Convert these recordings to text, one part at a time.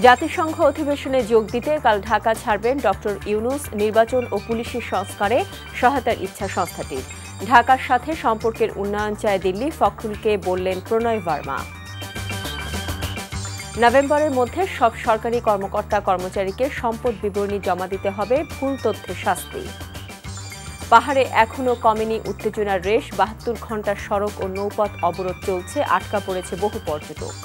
জাতিসংঘ অধিবেশনে যোগ দিতে কাল ঢাকা ছাড়বেন ডক্টর ইউনূস। নির্বাচন ও পুলিশের সংস্কারে সহায়তার ইচ্ছা সংস্থাটির। ঢাকার সাথে সম্পর্কের উন্নয়ন চায় দিল্লি, ফখরুলকে বললেন প্রণয় বার্মা। নভেম্বরের মধ্যে সব সরকারি কর্মকর্তা কর্মচারীকে সম্পদ বিবরণী জমা দিতে হবে, ভুল তথ্যে শাস্তি। পাহাড়ে এখনও কমেনি উত্তেজনার রেশ, ৭২ ঘণ্টার সড়ক ও নৌপথ অবরোধ চলছে, আটকা পড়েছে বহু পর্যটক।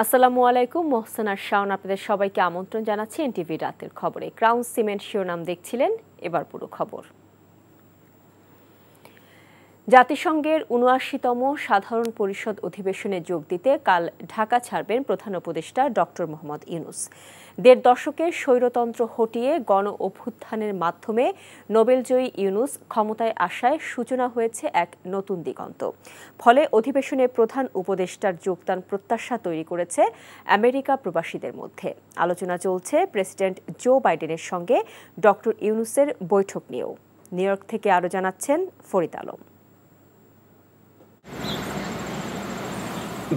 আসসালামু আলাইকুম, মোহসেনা শাওন আপনাদের সবাইকে আমন্ত্রণ জানাচ্ছি এনটিভি রাতের খবরে। ক্রাউন সিমেন্ট শিরোনাম দেখছিলেন, এবার পুরো খবর। জাতিসংঘের ৭৯তম সাধারণ পরিষদ অধিবেশনে যোগ দিতে কাল ঢাকা ছাড়বেন প্রধান উপদেষ্টা ডক্টর মোহাম্মদ ইউনূস। ১.৫ দশকের স্বৈরতন্ত্র হটিয়ে গণ অভ্যুত্থানের মাধ্যমে নোবেলজয়ী ইউনূস ক্ষমতায় আসায় সূচনা হয়েছে এক নতুন দিগন্ত। ফলে অধিবেশনে প্রধান উপদেষ্টার যোগদান প্রত্যাশা তৈরি করেছে আমেরিকা প্রবাসীদের মধ্যে। আলোচনা চলছে প্রেসিডেন্ট জো বাইডেনের সঙ্গে ডক্টর ইউনূসের বৈঠক নিয়েও। নিউ ইয়র্ক থেকে আরও জানাচ্ছেন ফরিদ আলম।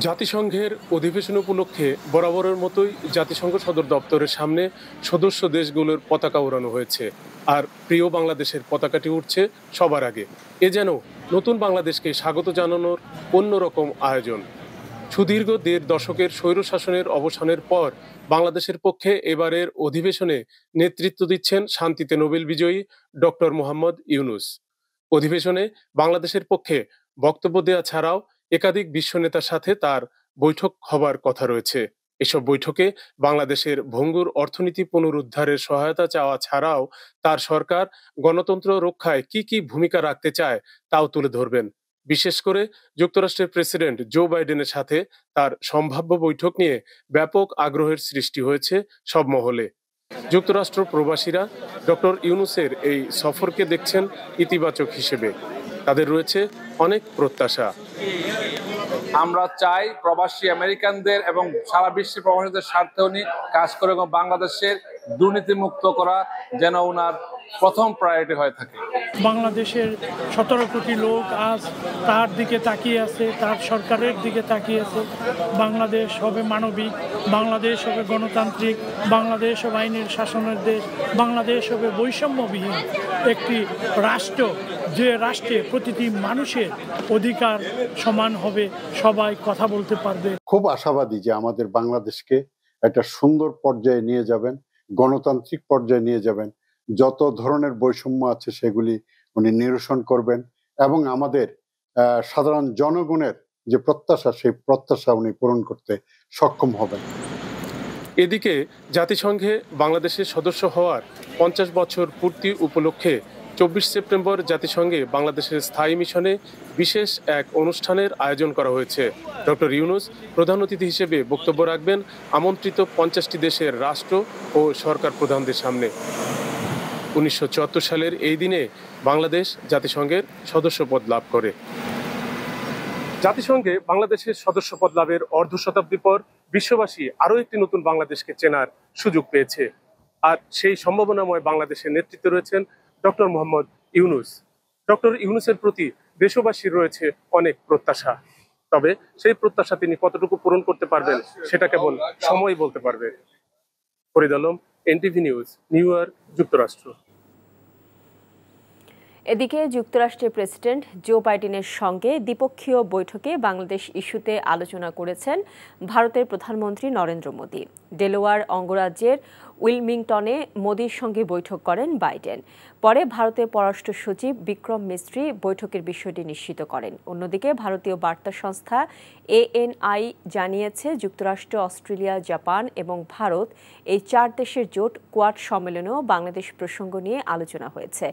জাতিসংঘের অধিবেশন উপলক্ষে বরাবরের মতোই জাতিসংঘ সদর দপ্তরের সামনে সদস্য দেশগুলোর পতাকা ওড়ানো হয়েছে। আর প্রিয় বাংলাদেশের পতাকাটি উঠছে সবার আগে। এ যেন নতুন বাংলাদেশকে স্বাগত জানানোর অন্যরকম আয়োজন। সুদীর্ঘ ১.৫ দশকের স্বৈরশাসনের অবসানের পর বাংলাদেশের পক্ষে এবারের অধিবেশনে নেতৃত্ব দিচ্ছেন শান্তিতে নোবেল বিজয়ী ডক্টর মোহাম্মদ ইউনূস। অধিবেশনে বাংলাদেশের পক্ষে বক্তব্য দেওয়া ছাড়াও একাধিক বিশ্ব নেতার সাথে তার বৈঠক হবার কথা রয়েছে। এসব বৈঠকে বাংলাদেশের ভঙ্গুর অর্থনীতি পুনরুদ্ধারের সহায়তা চাওয়া ছাড়াও তার সরকার গণতন্ত্র রক্ষায় কি কি ভূমিকা রাখতে চায় তাও তুলে ধরবেন। বিশেষ করে যুক্তরাষ্ট্রের প্রেসিডেন্ট জো বাইডেনের সাথে তার সম্ভাব্য বৈঠক নিয়ে ব্যাপক আগ্রহের সৃষ্টি হয়েছে সব মহলে। যুক্তরাষ্ট্র প্রবাসীরা ডক্টর ইউনূসের এই সফরকে দেখছেন ইতিবাচক হিসেবে। তাদের রয়েছে অনেক প্রত্যাশা। আমরা চাই প্রবাসী আমেরিকানদের এবং সারা বিশ্বের প্রবাসীদের স্বার্থে উনি কাজ করে এবং বাংলাদেশের দুর্নীতিমুক্ত করা যেন ওনার প্রথম প্রায়োরিটি হয়ে থাকে। বাংলাদেশের ১৭ কোটি লোক আজ তার দিকে তাকিয়ে আছে, তার সরকারের দিকে তাকিয়ে আছে। বাংলাদেশ হবে মানবিক, বাংলাদেশ হবে গণতান্ত্রিক, বাংলাদেশ হবে আইনের শাসনের দেশ, বাংলাদেশ হবে বৈষম্যবিহীন একটি রাষ্ট্র, যে রাষ্ট্রে প্রতিটি মানুষের অধিকার সমান হবে, সবাই কথা বলতে পারবে। খুব আশাবাদী যে আমাদের বাংলাদেশকে একটা সুন্দর পর্যায়ে নিয়ে যাবেন, গণতান্ত্রিক পর্যায়ে নিয়ে যাবেন। যত ধরনের বৈষম্য আছে সেগুলি উনি নিরসন করবেন এবং আমাদের সাধারণ জনগণের যে প্রত্যাশা, সেই প্রত্যাশা উনি পূরণ করতে সক্ষম হবেন। এদিকে জাতিসংঘে বাংলাদেশের সদস্য হওয়ার ৫০ বছর পূর্তি উপলক্ষে ২৪ সেপ্টেম্বর জাতিসংঘে বাংলাদেশের স্থায়ী মিশনে বিশেষ এক অনুষ্ঠানের আয়োজন করা হয়েছে। ডক্টর ইউনূস প্রধান অতিথি হিসেবে বক্তব্য রাখবেন আমন্ত্রিত ৫০টি দেশের রাষ্ট্র ও সরকার প্রধানদের সামনে। ১৯৭৪ সালের এই দিনে বাংলাদেশ জাতিসংঘের সদস্যপদ লাভ করে। জাতিসংঘে বাংলাদেশের সদস্যপদ লাভের অর্ধ শতাব্দী পর বিশ্ববাসী আরও একটি নতুন বাংলাদেশকে চেনার সুযোগ পেয়েছে। আর সেই সম্ভাবনাময় বাংলাদেশের নেতৃত্বে রয়েছেন ডক্টর মোহাম্মদ ইউনূস। ডক্টর ইউনূসের প্রতি দেশবাসীর রয়েছে অনেক প্রত্যাশা। তবে সেই প্রত্যাশা তিনি কতটুকু পূরণ করতে পারবেন সেটা কেবল সময় বলতে পারবে। Farid Alam, NTV news, new York, যুক্তরাষ্ট্র। এদিকে যুক্তরাষ্ট্রের প্রেসিডেন্ট জো বাইডেনের সঙ্গে দ্বিপক্ষীয় বৈঠকে বাংলাদেশ ইস্যুতে আলোচনা করেছেন ভারতের প্রধানমন্ত্রী নরেন্দ্র মোদী। ডেলাওয়্যার অঙ্গরাজ্যের উইলমিংটনে মোদীর সঙ্গে বৈঠক করেন বাইডেন। পরে ভারতের পররাষ্ট্র সচিব বিক্রম মিস্ত্রি বৈঠকের বিষয়টি নিশ্চিত করেন। অন্যদিকে ভারতীয় বার্তা সংস্থা ANI জানিয়েছে, যুক্তরাষ্ট্র, অস্ট্রেলিয়া, জাপান এবং ভারত এই ৪ দেশের জোট কোয়াড সম্মেলনেও বাংলাদেশ প্রসঙ্গ নিয়ে আলোচনা হয়েছে।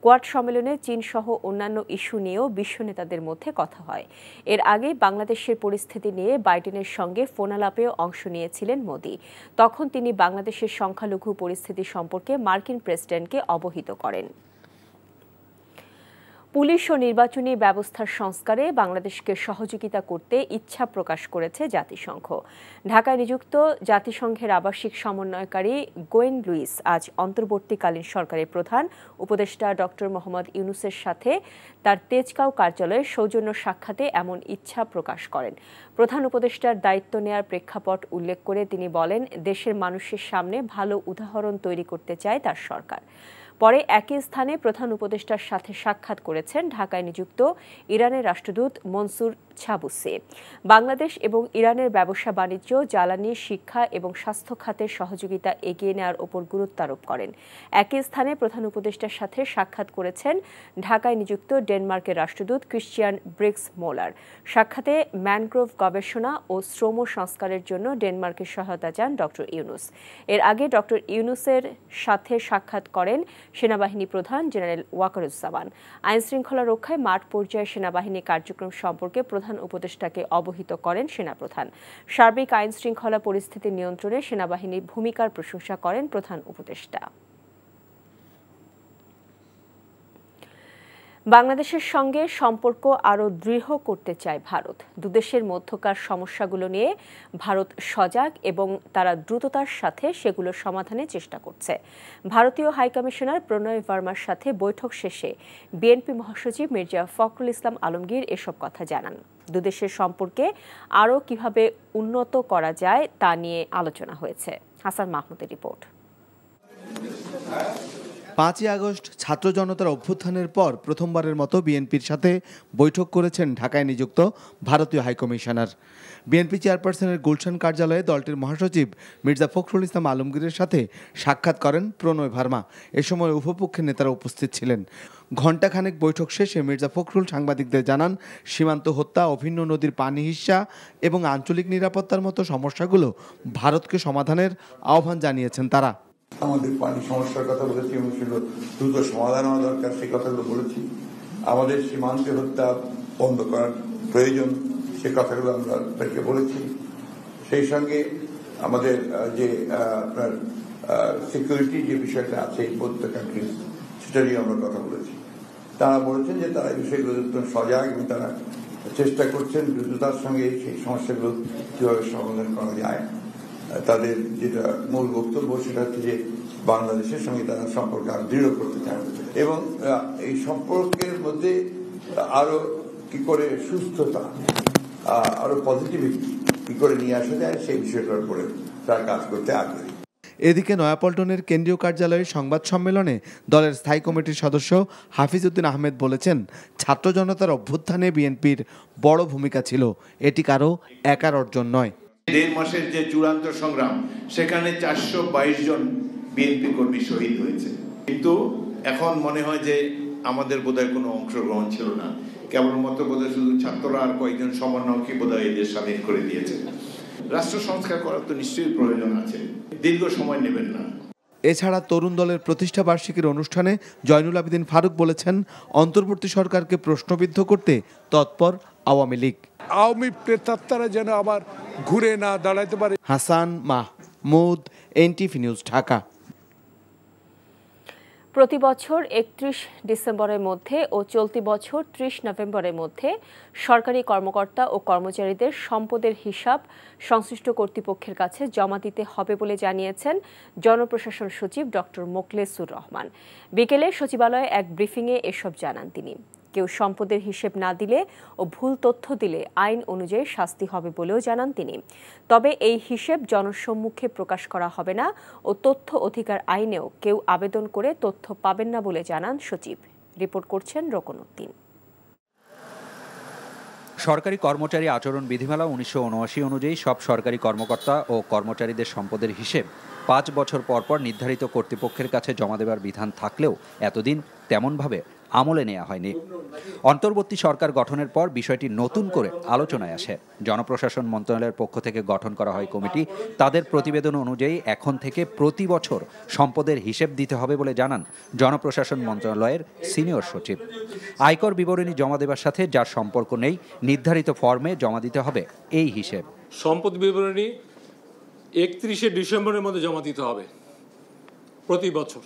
কোয়াড সম্মেলনে চীন সহ অন্যান্য ইস্যু নিয়েও বিশ্ব নেতাদের মধ্যে কথা হয়। এর আগে বাংলাদেশের পরিস্থিতি নিয়ে বাইডেনের সঙ্গে ফোনালাপেও অংশ নিয়েছিলেন মোদী। তখন তিনি বাংলাদেশের সংখ্যালঘু পরিস্থিতি সম্পর্কে মার্কিন প্রেসিডেন্টকে অবহিত করেন। পুলিশ ও নির্বাচনী ব্যবস্থার সংস্কারে বাংলাদেশকে সহযোগিতা করতে ইচ্ছা প্রকাশ করেছে জাতিসংঘ। ঢাকায় নিযুক্ত জাতিসংঘের আবাসিক সমন্বয়কারী গোয়েন লুইস আজ অন্তর্বর্তীকালীন সরকারের প্রধান উপদেষ্টা ডক্টর মোহাম্মদ ইউনূসের সাথে তার তেজগাঁও কার্যালয়ে সৌজন্য সাক্ষাতে এমন ইচ্ছা প্রকাশ করেন। প্রধান উপদেষ্টার দায়িত্ব নেয়ার প্রেক্ষাপট উল্লেখ করে তিনি বলেন, দেশের মানুষের সামনে ভালো উদাহরণ তৈরি করতে চায় তার সরকার। পরে একই স্থানে প্রধান উপদেষ্টার সাথে সাক্ষাৎ করেছেন ঢাকায় নিযুক্ত ইরানের রাষ্ট্রদূত মনসুর ছাবুসে। বাংলাদেশ এবং ইরানের ব্যবসা বাণিজ্য, জ্বালানি, শিক্ষা এবং স্বাস্থ্য খাতের সহযোগিতা এগিয়ে নেওয়ার ওপর গুরুত্ব আরোপ করেন। একই স্থানে প্রধান উপদেষ্টার সাথে সাক্ষাৎ করেছেন ঢাকায় নিযুক্ত ডেনমার্কের রাষ্ট্রদূত ক্রিশ্চিয়ান ব্রিক্স মোলার। সাক্ষাতে ম্যানগ্রোভ গবেষণা ও শ্রম সংস্কারের জন্য ডেনমার্কের সহায়তা চান ডক্টর ইউনূস। এর আগে ডক্টর ইউনূসের সাথে সাক্ষাৎ করেন সেনাবাহিনী প্রধান জেনারেল ওয়াকারুজ্জামান। আইনশৃঙ্খলা রক্ষায় মাঠ পর্যায়ে সেনাবাহিনী কার্যক্রম সম্পর্কে প্রধান উপদেষ্টাকে অবহিত করেন সেনাপ্রধান। সার্বিক আইনশৃঙ্খলা পরিস্থিতি নিয়ন্ত্রণে সেনাবাহিনীর ভূমিকার প্রশংসা করেন প্রধান উপদেষ্টা। বাংলাদেশের সঙ্গে সম্পর্ক আরও দৃঢ় করতে চায় ভারত। দুদেশের মধ্যকার সমস্যাগুলো নিয়ে ভারত সজাগ এবং তারা দ্রুততার সাথে সেগুলো সমাধানের চেষ্টা করছে। ভারতীয় হাইকমিশনার প্রণয় ভার্মার সাথে বৈঠক শেষে বিএনপি মহাসচিব মির্জা ফখরুল ইসলাম আলমগীর এসব কথা জানান। দুদেশের সম্পর্কে আরও কিভাবে উন্নত করা যায় তা নিয়ে আলোচনা হয়েছে। হাসান মাহমুদের রিপোর্ট। 5ই আগস্ট ছাত্র জনতার অভ্যুত্থানের পর প্রথমবারের মতো বিএনপির সাথে বৈঠক করেছেন ঢাকায় নিযুক্ত ভারতীয় হাইকমিশনার। বিএনপি চেয়ারপারসনের গুলশান কার্যালয়ে দলটির মহাসচিব মির্জা ফখরুল ইসলাম আলমগীরের সাথে সাক্ষাৎ করেন প্রণয় ভার্মা। এ সময় উভয়পক্ষের নেতারা উপস্থিত ছিলেন। ঘণ্টাখানেক বৈঠক শেষে মির্জা ফখরুল সাংবাদিকদের জানান, সীমান্ত হত্যা, অভিন্ন নদীর পানি হিস্যা এবং আঞ্চলিক নিরাপত্তার মতো সমস্যাগুলো ভারতকে সমাধানের আহ্বান জানিয়েছেন তারা। আমাদের পানি সমস্যার কথা বলেছি এবং সেগুলো দ্রুত সমাধান হওয়া দরকার, সেই কথাগুলো বলেছি। আমাদের সীমান্তে হত্যা বন্ধ করার প্রয়োজন, সে কথাগুলো আমরা তাদেরকে বলেছি। সেই সঙ্গে আমাদের যে আপনার সিকিউরিটি যে বিষয়টা আছে প্রত্যেক কান্ট্রি, সেটা নিয়ে আমরা কথা বলেছি। তারা বলেছেন যে তারা এই বিষয়গুলো সজাগ এবং তারা চেষ্টা করছেন দ্রুততার সঙ্গে সেই সমস্যাগুলো কিভাবে সমাধান করা যায়। তাদের যেটা মূল বক্তব্য সেটা হচ্ছে যে বাংলাদেশের সঙ্গে তারা সম্পর্ক আরো দৃঢ় করতে চান এবং এই সম্পর্কের মধ্যে আরো কি করে সুস্থতা, আরো পজিটিভিটি কি করে নিয়ে আসা যায় সেই বিষয়টার উপরে তারা কাজ করতে আগ্রহী। এদিকে নয়াপল্টনের কেন্দ্রীয় কার্যালয়ের সংবাদ সম্মেলনে দলের স্থায়ী কমিটির সদস্য হাফিজ উদ্দিন আহমেদ বলেছেন, ছাত্র জনতার অভ্যুত্থানে বিএনপির বড় ভূমিকা ছিল, এটি কারো একার অর্জন নয়। 1.5 মাসের যে চূড়ান্ত সংগ্রাম, সেখানে 422 জন বিএনপি কর্মী শহীদ হয়েছে, কিন্তু এখন মনে হয় যে আমাদের বোধহয় কোনো অংশগ্রহণ ছিল না, কেবলমাত্র বোধহয় শুধু ছাত্ররা আর কয়েকজন সমন্বয়কই বোধহয় এদের স্বাধীন করে দিয়েছে। রাষ্ট্র সংস্কার করার তো নিশ্চয়ই প্রয়োজন আছে, দীর্ঘ সময় নেবেন না। এছাড়া তরুণ দলের প্রতিষ্ঠা বার্ষিকীর অনুষ্ঠানে জয়নুল আবেদিন ফারুক বলেছেন, অন্তর্বর্তী সরকারকে প্রশ্নবিদ্ধ করতে তৎপর আওয়ামী লীগ। আওয়ামী প্রেতাত্মারা যেন আবার ঘুরে না দাঁড়াতে পারে। Hasan Mahmud, NTV news, Dhaka. প্রতি বছর 31 ডিসেম্বরের মধ্যে ও চলতি বছর 30 নভেম্বরের মধ্যে সরকারি কর্মকর্তা ও কর্মচারীদের সম্পদের হিসাব সংশ্লিষ্ট কর্তৃপক্ষের কাছে জমা দিতে হবে বলে জানিয়েছেন জনপ্রশাসন সচিব ডক্টর মোখলেসুর রহমান। বিকেলে সচিবালয়ে এক ব্রিফিংয়ে এসব জানান তিনি। কেউ সম্পদের হিসেব না দিলে ও ভুল তথ্য দিলে আইন অনুযায়ী শাস্তি হবে বলেও জানান তিনি। তবে এই হিসেব জনসম্মুখে প্রকাশ করা হবে না ও তথ্য অধিকার আইনেও কেউ আবেদন করে তথ্য পাবেন না বলে জানান সচিব। রিপোর্ট করছেন রকনউদ্দিন। সরকারি কর্মচারী আচরণ বিধিমালা 1979 অনুযায়ী সব সরকারি কর্মকর্তা ও কর্মচারীদের সম্পদের হিসেব 5 বছর পর পর নির্ধারিত কর্তৃপক্ষের কাছে জমা দেওয়ার বিধান থাকলেও এতদিন তেমনভাবে আমলে নেওয়া হয়নি। অন্তর্বর্তী সরকার গঠনের পর বিষয়টি নতুন করে আলোচনায় আসে। জনপ্রশাসন মন্ত্রণালয়ের পক্ষ থেকে গঠন করা হয় কমিটি। তাদের প্রতিবেদন অনুযায়ী এখন থেকে প্রতি বছর সম্পদের হিসেব দিতে হবে বলে জানান জনপ্রশাসন মন্ত্রণালয়ের সিনিয়র সচিব। আয়কর বিবরণী জমা দেওয়ার সাথে যার সম্পর্ক নেই, নির্ধারিত ফর্মে জমা দিতে হবে এই হিসেব। সম্পদ বিবরণী 31 ডিসেম্বরের মধ্যে জমা দিতে হবে প্রতি বছর।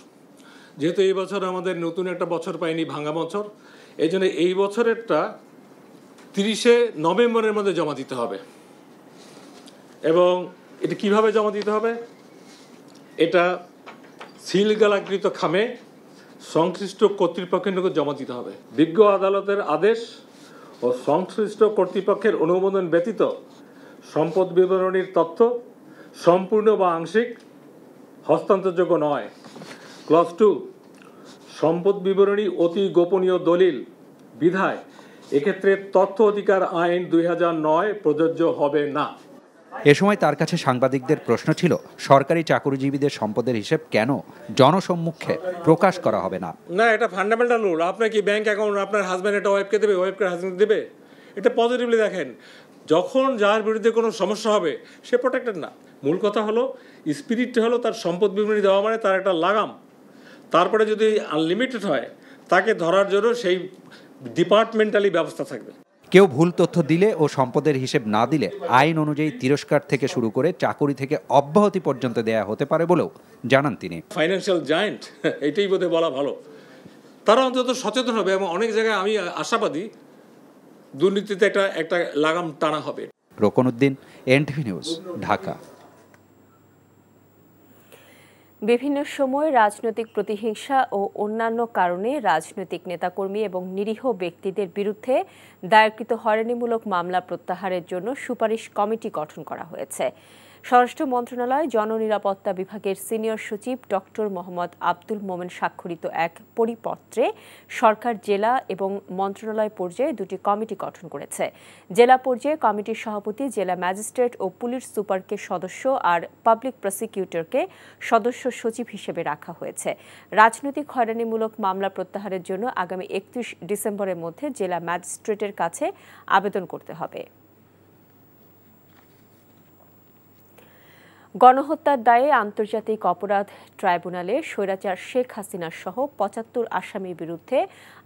যেহেতু এই বছর আমাদের নতুন একটা বছর পাইনি, ভাঙা বছর, এই জন্য এই বছরেরটা 30শে নভেম্বরের মধ্যে জমা দিতে হবে। এবং এটা কিভাবে জমা দিতে হবে? এটা সিলগালাকৃত খামে সংশ্লিষ্ট কর্তৃপক্ষের নিকট জমা দিতে হবে। বিজ্ঞ আদালতের আদেশ ও সংশ্লিষ্ট কর্তৃপক্ষের অনুমোদন ব্যতীত সম্পদ বিবরণীর তথ্য সম্পূর্ণ বা আংশিক হস্তান্তরযোগ্য নয়। ক্লজ 2, সম্পদ বিবরণী অতি গোপনীয় দলিল বিধায় এক্ষেত্রে তথ্য অধিকার আইন 2009 প্রযোজ্য হবে না। এ সময় তার কাছে সাংবাদিকদের প্রশ্ন ছিল, সরকারি চাকরিজীবীদের সম্পদের হিসেব কেন জনসম্মুখে প্রকাশ করা হবে না? না, এটা ফান্ডামেন্টাল রুল। আপনার কি ব্যাংক অ্যাকাউন্ট আপনার হাজব্যান্ড এটা ওয়াইফকে দেবে, ওয়াইফকে হাজব্যান্ড দেবে? এটা পজিটিভলি দেখেন। যখন যার বিরুদ্ধে কোনো সমস্যা হবে সে প্রোটেক্টেড না। মূল কথা হলো স্পিরিটটা হলো তার সম্পদ বিবরণী দেওয়া মানে তার একটা লাগাম। তারপরে যদি আনলিমিটেড হয় তাকে ধরার জন্য সেই ডিপার্টমেন্টালি ব্যবস্থা থাকবে। কেউ ভুল তথ্য দিলে ও সম্পদের হিসেব না দিলে আইন অনুযায়ী তিরস্কার থেকে শুরু করে চাকরি থেকে অব্যাহতি পর্যন্ত দেয়া হতে পারে বলেও জানান তিনি। ফাইন্যান্সিয়াল জায়ান্ট, এটাই বোধহয় বলা ভালো, তারা অন্তত সচেতন হবে এবং অনেক জায়গায় আমি আশাবাদী দুর্নীতিতে একটা লাগাম টানা হবে। Roknuddin, NTV news, Dhaka. বিভিন্ন সময় রাজনৈতিক প্রতিহিংসা ও অন্যান্য কারণে রাজনৈতিক নেতাকর্মী এবং নিরীহ ব্যক্তিদের বিরুদ্ধে দায়েরকৃত হয়রানিমূলক মামলা প্রত্যাহারের জন্য সুপারিশ কমিটি গঠন করা হয়েছে। স্বরাষ্ট্র মন্ত্রণালয় জননিরাপত্তা বিভাগের সিনিয়র সচিব ডক্টর মোহাম্মদ আব্দুল মোমেন স্বাক্ষরিত এক পরিপত্রে সরকার জেলা এবং মন্ত্রণালয় পর্যায়ে দুটি কমিটি গঠন করেছে। জেলা পর্যায়ে কমিটির সভাপতি জেলা ম্যাজিস্ট্রেট ও পুলিশ সুপারকে সদস্য আর পাবলিক প্রসিকিউটরকে সদস্য সচিব হিসেবে রাখা হয়েছে। রাজনৈতিক হয়রানিমূলক মামলা প্রত্যাহারের জন্য আগামী 31 ডিসেম্বরের মধ্যে জেলা ম্যাজিস্ট্রেটের কাছে আবেদন করতে হবে। গণহত্যার দায়ে আন্তর্জাতিক অপরাধ ট্রাইব্যুনালে স্বৈরাচার শেখ হাসিনা সহ ৭৫ আসামির বিরুদ্ধে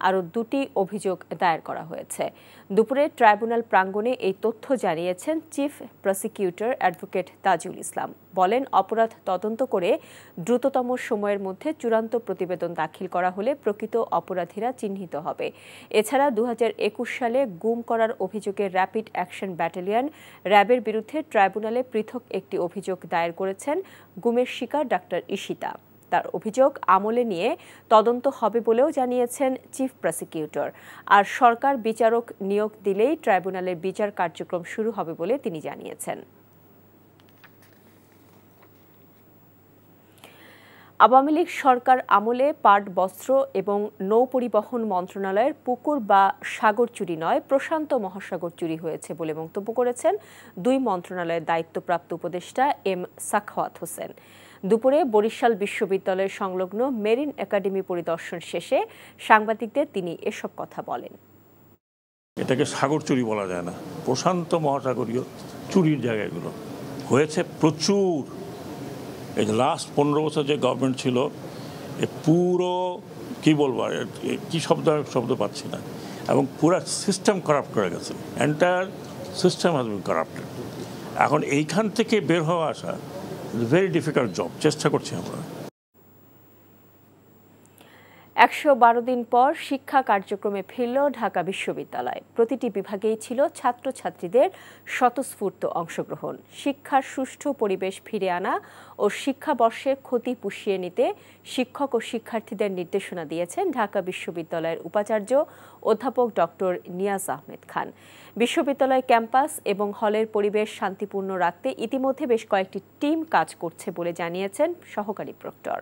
আরও 2টি অভিযোগ দায়ের করা হয়েছে। দুপুরে ট্রাইব্যুনাল প্রাঙ্গণে এই তথ্য জানিয়েছেন chief prosecutor advocate Tajul Islam. বলেন, অপরাধ তদন্ত করে দ্রুততম সময়ের মধ্যে চূড়ান্ত প্রতিবেদন দাখিল করা হলে প্রকৃত অপরাধীরা চিহ্নিত হবে। এছাড়া 2021 সালে গুম করার অভিযোগে র্যাপিড অ্যাকশন ব্যাটালিয়ন র্যাবের বিরুদ্ধে ট্রাইব্যুনালে পৃথক একটি অভিযোগ দায়ের করেছেন গুমের শিকার ডাক্তার ঈশিতা। তার অভিযোগ আমলে নিয়ে তদন্ত হবে বলেও জানিয়েছেন চিফ প্রসিকিউটর। আর সরকার বিচারক নিয়োগ দিলেই ট্রাইব্যুনালের বিচার কার্যক্রম শুরু হবে বলে তিনি জানিয়েছেন। আওয়ামী লীগ সরকার আমলে পাট বস্ত্র এবং নৌ পরিবহন মন্ত্রণালয়ের পুকুর বা সাগর চুরি নয়, প্রশান্ত মহাসাগর চুরি হয়েছে বলে মন্তব্য করেছেন দুই মন্ত্রণালয়ের দায়িত্বপ্রাপ্ত উপদেষ্টা এম সাখাওয়াত হোসেন। দুপুরে বরিশাল বিশ্ববিদ্যালয়ের সংলগ্ন মেরিন একাডেমি পরিদর্শন শেষে সাংবাদিকদের তিনি এসব কথা বলেন। এটাকে সাগর চুরি বলা যায় না, প্রশান্ত মহাসাগরীয় চুরির জায়গাগুলো হয়েছে প্রচুর। এই যে লাস্ট 15 বছর যে গভর্নমেন্ট ছিল, এ পুরো কি বলবো, কি শব্দ পাচ্ছি না, এবং পুরো সিস্টেম করাপ্ট করে গেছে। Entire system has been corrupted. এখন এইখান থেকে বের হওয়া আসা ভেরি ডিফিকাল্ট জব। চেষ্টা করছি আমরা। 112 দিন পর শিক্ষা কার্যক্রমে ফিরল ঢাকা বিশ্ববিদ্যালয়। প্রতিটি বিভাগেই ছিল ছাত্রছাত্রীদের স্বতঃস্ফূর্ত অংশগ্রহণ। শিক্ষার সুষ্ঠু পরিবেশ ফিরে আনা ও শিক্ষাবর্ষের ক্ষতি পুষিয়ে নিতে শিক্ষক ও শিক্ষার্থীদের নির্দেশনা দিয়েছেন ঢাকা বিশ্ববিদ্যালয়ের উপাচার্য অধ্যাপক ডক্টর নিয়াজ আহমেদ খান। বিশ্ববিদ্যালয় ক্যাম্পাস এবং হলের পরিবেশ শান্তিপূর্ণ রাখতে ইতিমধ্যে বেশ কয়েকটি টিম কাজ করছে বলে জানিয়েছেন সহকারী প্রক্টর।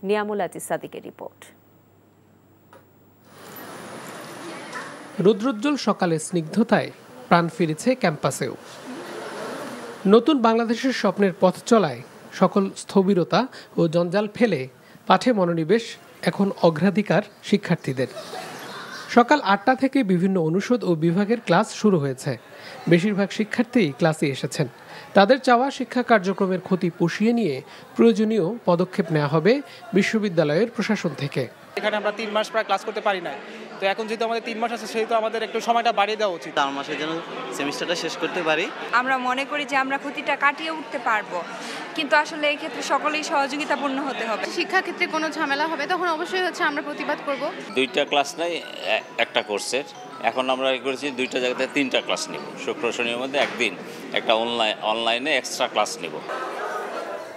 নিয়ামুল আজিজ সাদিকের রিপোর্ট। রৌদ্রোজ্জ্বল সকালে স্নিগ্ধতায় প্রাণ ফিরেছে ক্যাম্পাসেও। নতুন বাংলাদেশের স্বপ্নের পথ চলায় সকল স্থবিরতা ও জঞ্জাল ফেলে পাঠে মনোনিবেশ এখন অগ্রাধিকার শিক্ষার্থীদের। সকাল 8টা থেকে বিভিন্ন অনুষদ ও বিভাগের ক্লাস শুরু হয়েছে। বেশিরভাগ শিক্ষার্থী ক্লাসে এসেছেন। তাদের চাওয়া শিক্ষা কার্যক্রমের ক্ষতি পুষিয়ে নিয়ে প্রয়োজনীয় পদক্ষেপ নেওয়া হবে বিশ্ববিদ্যালয়ের প্রশাসন থেকে। এখানে আমরা 3 মাস প্রায় ক্লাস করতে পারি না। তো এখন যেহেতু আমাদের 3 মাস আছে সেহেতু আমাদের একটু সময়টা বাড়িয়ে দেওয়া উচিত। 4 মাসে যেন সেমিস্টারটা শেষ করতে পারি। আমরা মনে করি যে আমরা ক্ষতিটা কাটিয়ে উঠতে পারবো, কিন্তু আসলে এই ক্ষেত্রে সকলেই সহযোগিতাপূর্ণ হতে হবে। শিক্ষা ক্ষেত্রে কোনো ঝামেলা হবে তখন অবশ্যই আমরা প্রতিবাদ করব। 2টা ক্লাস নাই একটা কোর্সের, এখন আমরা করেছি 2টা জায়গাতে 3টা ক্লাস নিব। শুক্র শনির মধ্যে একদিন একটা অনলাইনে এক্সট্রা ক্লাস নিব।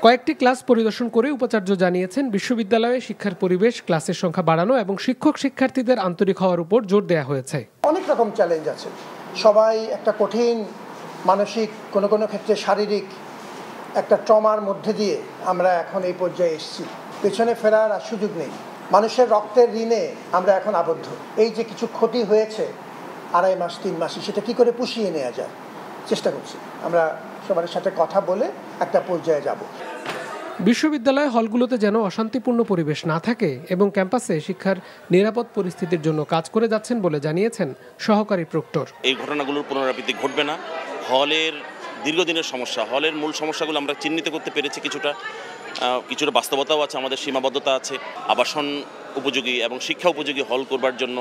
কয়েকটি ক্লাস পরিদর্শন করে উপাচার্য জানিয়েছেন বিশ্ববিদ্যালয়ে শিক্ষার পরিবেশ, ক্লাসের সংখ্যা বাড়ানো এবং শিক্ষক শিক্ষার্থীদের আন্তরিক হওয়ার উপর জোর দেওয়া হয়েছে। অনেক রকম চ্যালেঞ্জ আছে, সবাই একটা কঠিন মানসিক, কোনো কোনো ক্ষেত্রে শারীরিক একটা ট্রমার মধ্যে দিয়ে আমরা এখন এই পর্যায়ে এসেছি। পেছনে ফেরার আর সুযোগ নেই। মানুষের রক্তের ঋণে আমরা এখন আবদ্ধ। এই যে কিছু ক্ষতি হয়েছে 2.5 মাস 3 মাসে, সেটা কি করে পুষিয়ে নেওয়া যায় চেষ্টা করছি। আমরা সবার সাথে কথা বলে একটা পর্যায়ে যাব। বিশ্ববিদ্যালয় হলগুলোতে যেন অশান্তিপূর্ণ পরিবেশ না থাকে এবং ক্যাম্পাসে শিক্ষার নিরাপদ পরিস্থিতির জন্য কাজ করে যাচ্ছেন বলে জানিয়েছেন সহকারী প্রক্টর। এই ঘটনাগুলোর পুনরাবৃত্তি ঘটবে না। হলের দীর্ঘদিনের সমস্যা, হলের মূল সমস্যাগুলো আমরা চিহ্নিত করতে পেরেছি। কিছুটা বাস্তবতাও আছে, আমাদের সীমাবদ্ধতা আছে। আবাসন উপযোগী এবং শিক্ষা উপযোগী হল করবার জন্য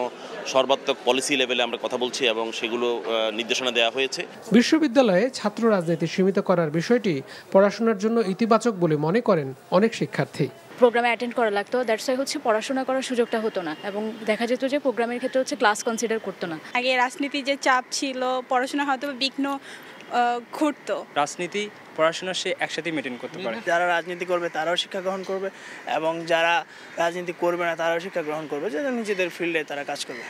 সর্বাত্মক পলিসি লেভেলে আমরা কথা বলছি এবং সেগুলো নির্দেশনা দেওয়া হয়েছে। বিশ্ববিদ্যালয়ে ছাত্র রাজনীতি সীমিত করার বিষয়টি পড়াশোনার জন্য ইতিবাচক বলে মনে করেন অনেক শিক্ষার্থী। প্রোগ্রামে অ্যাটেন্ড করা লাগতো, দ্যাটস ওয়াই পড়াশোনা করার সুযোগটা হতো না এবং দেখা যেত যে প্রোগ্রামের ক্ষেত্রে ক্লাস কনসিডার করতো না। আগে রাজনীতির যে চাপ ছিল, পড়াশোনা হয়তো বিঘ্ন ঘটতো। রাজনীতি পড়াশোনা সে একসাথে মেনটেন করতে পারে। যারা রাজনীতি করবে তারাও শিক্ষা গ্রহণ করবে এবং যারা রাজনীতি করবে না তারাও শিক্ষা গ্রহণ করবে, যারা নিজেদের ফিল্ডে তারা কাজ করবে।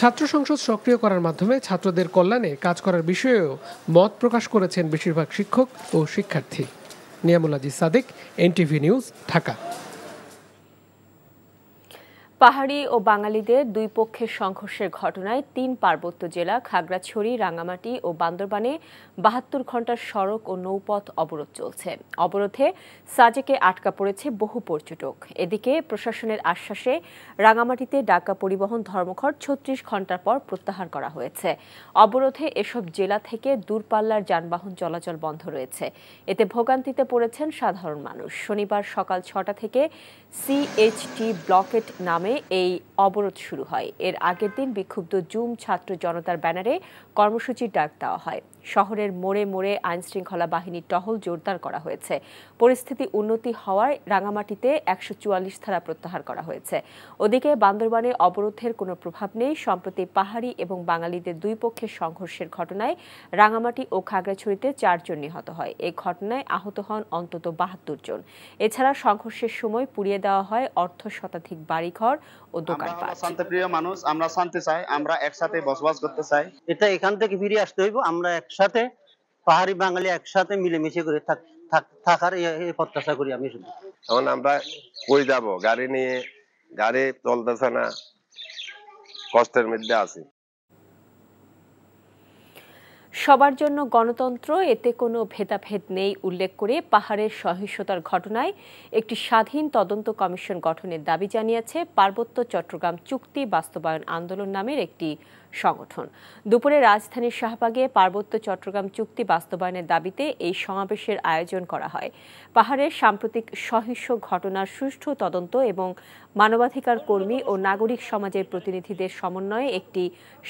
ছাত্র সংসদ সক্রিয় করার মাধ্যমে ছাত্রদের কল্যাণে কাজ করার বিষয়েও মত প্রকাশ করেছেন বেশিরভাগ শিক্ষক ও শিক্ষার্থী। Niamul Aziz Sadiq, NTV news, Dhaka. পাহাড়ি ও বাঙালিদের দুই পক্ষের সংঘর্ষের ঘটনায় 3 পার্বত্য জেলা খাগড়াছড়ি, রাঙ্গামাটি ও বান্দরবানে 72 ঘণ্টার সড়ক ও নৌপথ অবরোধ চলছে। অবরোধে সাজেকে আটকা পড়েছে বহু পর্যটক। এদিকে প্রশাসনের আশ্বাসে রাঙ্গামাটিতে ডাকা পরিবহন ধর্মঘট 36 ঘণ্টার পর প্রত্যাহার করা হয়েছে। অবরোধে এসব জেলা থেকে দূরপাল্লার যানবাহন চলাচল বন্ধ রয়েছে। এতে ভোগান্তিতে পড়েছেন সাধারণ মানুষ। শনিবার সকাল 6টা থেকে সিএইচটি ব্লকেট নামে এই অবরোধ শুরু হয়। এর আগের দিন বিক্ষুব্ধ জুম ছাত্র জনতার ব্যানারে কর্মসূচির ডাক দেওয়া হয়। শহরের মোড়ে মোড়ে আইনশৃঙ্খলা বাহিনীর টহল জোরদার করা হয়েছে। পরিস্থিতি উন্নতি হওয়ায় রাঙামাটিতে 144 ধারা প্রত্যাহার করা হয়েছে। ওদিকে বান্দরবানে অবরোধের কোনো প্রভাব নেই। সম্প্রতি পাহাড়ি এবং বাঙালিদের দুই পক্ষের সংঘর্ষের ঘটনায় রাঙামাটি ও খাগড়াছড়িতে 4 জন নিহত হয়। এই ঘটনায় আহত হন অন্তত 72 জন। এছাড়া সংঘর্ষের সময় পুড়িয়ে দেওয়া হয় শতাধিক বাড়িঘর ও দোকানপাট। শান্তিপ্রিয় মানুষ, আমরা শান্তি চাই, আমরা একসাথে বসবাস করতে চাই। এটা এখান থেকে ফিরে আসতে হইব। আমরা একসাথে পাহাড়ি বাঙালি একসাথে মিলেমিশে করে থাকার এই প্রত্যাশা করি আমি শুধু। এখন আমরা কই যাব, গাড়ি নিয়ে, গাড়ি চলতেছে না, কষ্টের মধ্যে আছি। সবার জন্য গণতন্ত্র, এতে কোনো ভেদাভেদ নেই উল্লেখ করে পাহাড়ের সহিংসতার ঘটনায় একটি স্বাধীন তদন্ত কমিশন গঠনের দাবি জানিয়েছে পার্বত্য চট্টগ্রাম চুক্তি বাস্তবায়ন আন্দোলন নামের একটি সংগঠন। দুপুরে রাজধানীর শাহবাগে পার্বত্য চট্টগ্রাম চুক্তি বাস্তবায়নের দাবিতে এই সমাবেশের আয়োজন করা হয়। পাহাড়ের সাম্প্রতিক সহিংস ঘটনার সুষ্ঠু তদন্ত এবং মানবাধিকার কর্মী ও নাগরিক সমাজের প্রতিনিধিদের সমন্বয়ে একটি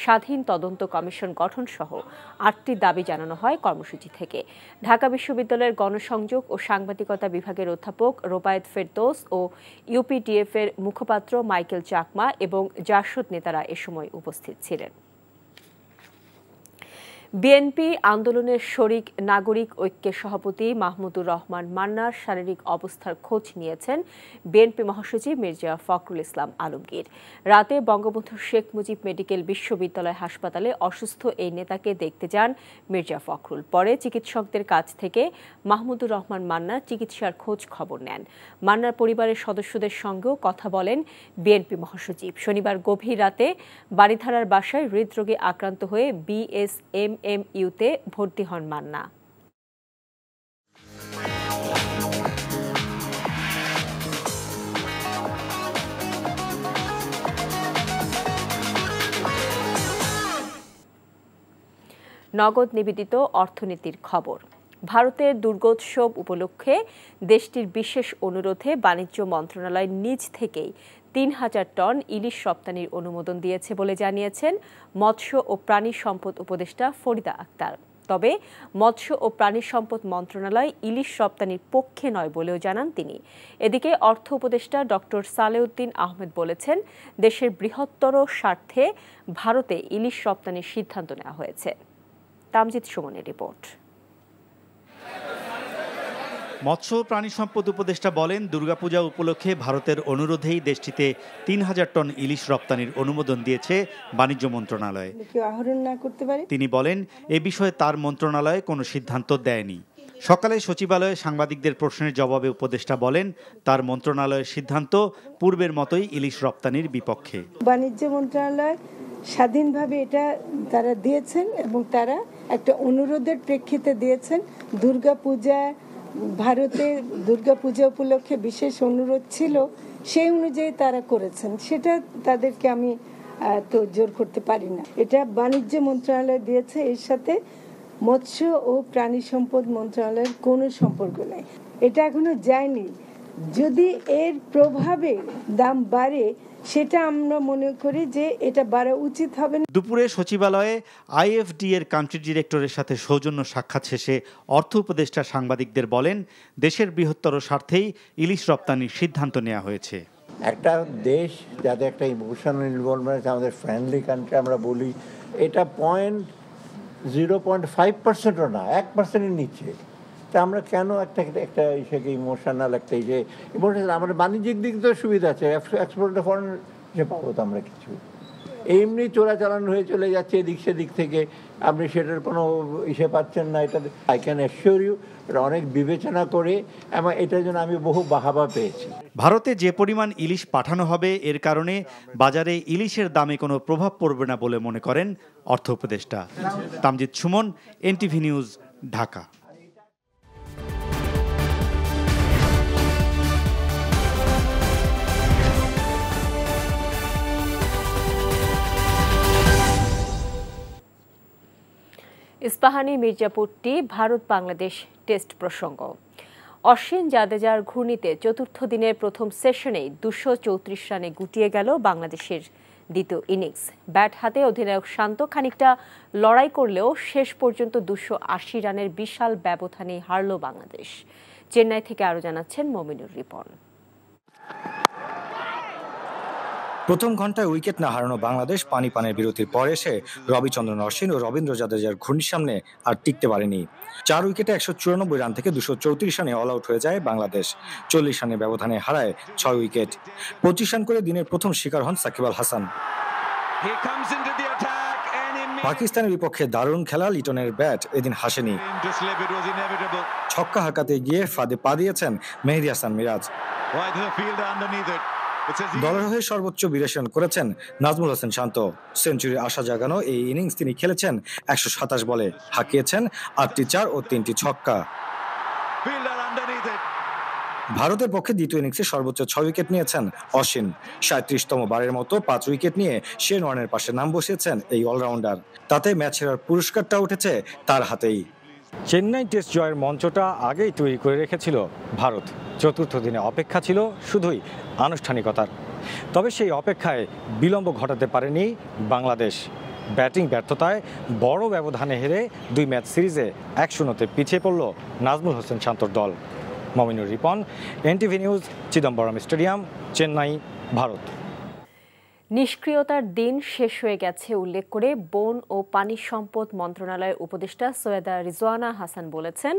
স্বাধীন তদন্ত কমিশন গঠন সহ 8টি দাবি জানানো হয় কর্মসূচি থেকে। ঢাকা বিশ্ববিদ্যালয়ের গণসংযোগ ও সাংবাদিকতা বিভাগের অধ্যাপক রোবায়েত ফেরদৌস ও ইউপিডিএফ এর মুখপাত্র মাইকেল চাকমা এবং জাসদ নেতারা এ সময় উপস্থিত ছিলেন। বিএনপি আন্দোলনের শরিক নাগরিক ঐক্যের সভাপতি মাহমুদুর রহমান মান্নার শারীরিক অবস্থার খোঁজ নিয়েছেন বিএনপি মহাসচিব মির্জা ফখরুল ইসলাম আলমগীর। রাতে বঙ্গবন্ধু শেখ মুজিব মেডিকেল বিশ্ববিদ্যালয় হাসপাতালে অসুস্থ এই নেতাকে দেখতে যান মির্জা ফখরুল। পরে চিকিৎসকদের কাছ থেকে মাহমুদুর রহমান মান্না চিকিৎসার খোঁজ খবর নেন। মান্নার পরিবারের সদস্যদের সঙ্গেও কথা বলেন বিএনপি মহাসচিব। শনিবার গভীর রাতে বারিধারার বাসায় হৃদরোগে আক্রান্ত হয়ে বিএসএমএমইউতে ভর্তি হন মান্না। নগদ নিবেদিত অর্থনীতির খবর। ভারতের দুর্গোৎসব উপলক্ষে দেশটির বিশেষ অনুরোধে বাণিজ্য মন্ত্রণালয় নিজ থেকেই ৩,০০০ টন ইলিশ রপ্তানির অনুমোদন দিয়েছে বলে জানিয়েছেন মৎস্য ও প্রাণী সম্পদ উপদেষ্টা ফরিদা আক্তার। তবে মৎস্য ও প্রাণী সম্পদ মন্ত্রণালয় ইলিশ রপ্তানির পক্ষে নয় বলেও জানান তিনি। এদিকে অর্থ উপদেষ্টা ডক্টর সালেউদ্দিন আহমেদ বলেছেন, দেশের বৃহত্তর স্বার্থে ভারতে ইলিশ রপ্তানির সিদ্ধান্ত নেওয়া হয়েছে। তামজিদ সুমনের রিপোর্ট। মৎস্য প্রাণী সম্পদ উপদেষ্টা বলেন, দুর্গাপূজা উপলক্ষে ভারতের অনুরোধেই দেশটিতে ৩,০০০ টন ইলিশ রপ্তানির অনুমোদন দিয়েছে বাণিজ্য মন্ত্রণালয়। তিনি বলেন, এ বিষয়ে তার মন্ত্রণালয় কোনো সিদ্ধান্ত দেয়নি। সকালে সচিবালয়ে সাংবাদিকদের প্রশ্নের জবাবে উপদেষ্টা বলেন, তার মন্ত্রণালয়ের সিদ্ধান্ত পূর্বের মতোই ইলিশ রপ্তানির বিপক্ষে। বাণিজ্য মন্ত্রণালয় স্বাধীনভাবে এটা তারা দিয়েছেন এবং তারা একটা অনুরোধের প্রেক্ষিতে দিয়েছেন। ভারতে দুর্গাপূজা উপলক্ষে বিশেষ অনুরোধ ছিল, সেই অনুযায়ী তারা করেছেন। সেটা তাদেরকে আমি তো জোর করতে পারি না। এটা বাণিজ্য মন্ত্রণালয় দিয়েছে, এর সাথে মৎস্য ও প্রাণী সম্পদ মন্ত্রণালয়ের কোনো সম্পর্ক নেই। এটা এখনো যায়নি। যদি এর প্রভাবে দাম বাড়ে, সেটা আমরা মনে করি যে এটা বাড়া উচিত হবে না। দুপুরে সচিবালয়ে আইএফডি এর কান্ট্রি ডিরেক্টরের সাথে সৌজন্য সাক্ষাৎ শেষে অর্থ উপদেষ্টা সাংবাদিকদের বলেন, দেশের বৃহত্তর স্বার্থেই ইলিশ রপ্তানির সিদ্ধান্ত নেওয়া হয়েছে। একটা দেশ যাতে একটা ইমোশনাল ইনভলভমেন্ট, আমাদের ফ্রেন্ডলি কান্ট্রি আমরা বলি, এটা 0.5%ও না, 1%-এর নিচে। তা আমরা কেন একটা ইসেকে ইমোশনাল একটা ইমোশনাল, আমাদের বাণিজ্যিক দিক তো সুবিধা আছে, এক্সপোর্ট ফরেন যে পাবো তো আমরা কিছু, এমনি চোরাচালান হয়ে চলে যাচ্ছে এদিক সেদিক থেকে, আপনি সেটার কোনো পাচ্ছেন না। এটা আই ক্যান অ্যাসিওর ইউ অনেক বিবেচনা করে, এবং এটার জন্য আমি বহু বাহাবা পেয়েছি। ভারতে যে পরিমাণ ইলিশ পাঠানো হবে, এর কারণে বাজারে ইলিশের দামে কোনো প্রভাব পড়বে না বলে মনে করেন অর্থ উপদেষ্টা। Tamjid Sumon, NTV news, Dhaka. ইস্পাহানি মির্জাপুরটি ভারত বাংলাদেশ টেস্ট প্রসঙ্গ। অশ্বিন জাদেজার ঘূর্ণিতে চতুর্থ দিনের প্রথম সেশনেই 234 রানে গুটিয়ে গেল বাংলাদেশের দ্বিতীয় ইনিংস। ব্যাট হাতে অধিনায়ক শান্ত খানিকটা লড়াই করলেও শেষ পর্যন্ত 280 রানের বিশাল ব্যবধানে হারল বাংলাদেশ। চেন্নাই থেকে আরও জানাচ্ছেন মমিনুর রিপন। প্রথম ঘন্টায় উইকেট না হারানো বাংলাদেশ পানির বিরতির পর এসে রবিচন্দ্রন অশ্বিন ও রবীন্দ্র জাদেজার ঘূর্ণির সামনে আর টিকতে পারেনি। 4 উইকেটে 194 রান থেকে 234 রানে অল আউট হয়ে যায় বাংলাদেশ। 40 রানের ব্যবধানে হারায় 6 উইকেট। 25 রান করে দিনের প্রথম শিকার হন সাকিব আল হাসান। পাকিস্তানের বিপক্ষে দারুণ খেলা লিটনের ব্যাট এদিন হাসেনি। ছক্কা হাঁকাতে গিয়ে ফাঁদে পা দিয়েছেন মেহেদী হাসান মিরাজ। দলের হয়ে সর্বোচ্চ 82 রান করেছেন নাজমুল হোসেন শান্ত। সেঞ্চুরির আশা জাগানো এই ইনিংস তিনি খেলেছেন 127 বলে, হাঁকিয়েছেন 8টি 4 ও 3টি ছক্কা। ভারতের পক্ষে দ্বিতীয় ইনিংসে সর্বোচ্চ 6 উইকেট নিয়েছেন অশ্বিন। 37তম বারের মতো 5 উইকেট নিয়ে শেন ওয়ার্নের পাশে নাম বসিয়েছেন এই অলরাউন্ডার। তাতে ম্যাচ হেরার পুরস্কারটা উঠেছে তার হাতেই। চেন্নাই টেস্ট জয়ের মঞ্চটা আগেই তৈরি করে রেখেছিল ভারত। চতুর্থ দিনে অপেক্ষা ছিল শুধুই আনুষ্ঠানিকতার। তবে সেই অপেক্ষায় বিলম্ব ঘটাতে পারেনি বাংলাদেশ। ব্যাটিং ব্যর্থতায় বড় ব্যবধানে হেরে 2 ম্যাচ সিরিজে 1-0-তে পিছিয়ে পড়ল নাজমুল হোসেন শান্তর দল। Mominur Ripon, NTV news, Chidambaram stadium, Chennai, Bharat. নিষ্ক্রিয়তার দিন শেষ হয়ে গেছে উল্লেখ করে বন ও পানি সম্পদ মন্ত্রণালয়ের উপদেষ্টা সৈয়দা রিজওয়ানা হাসান বলেছেন,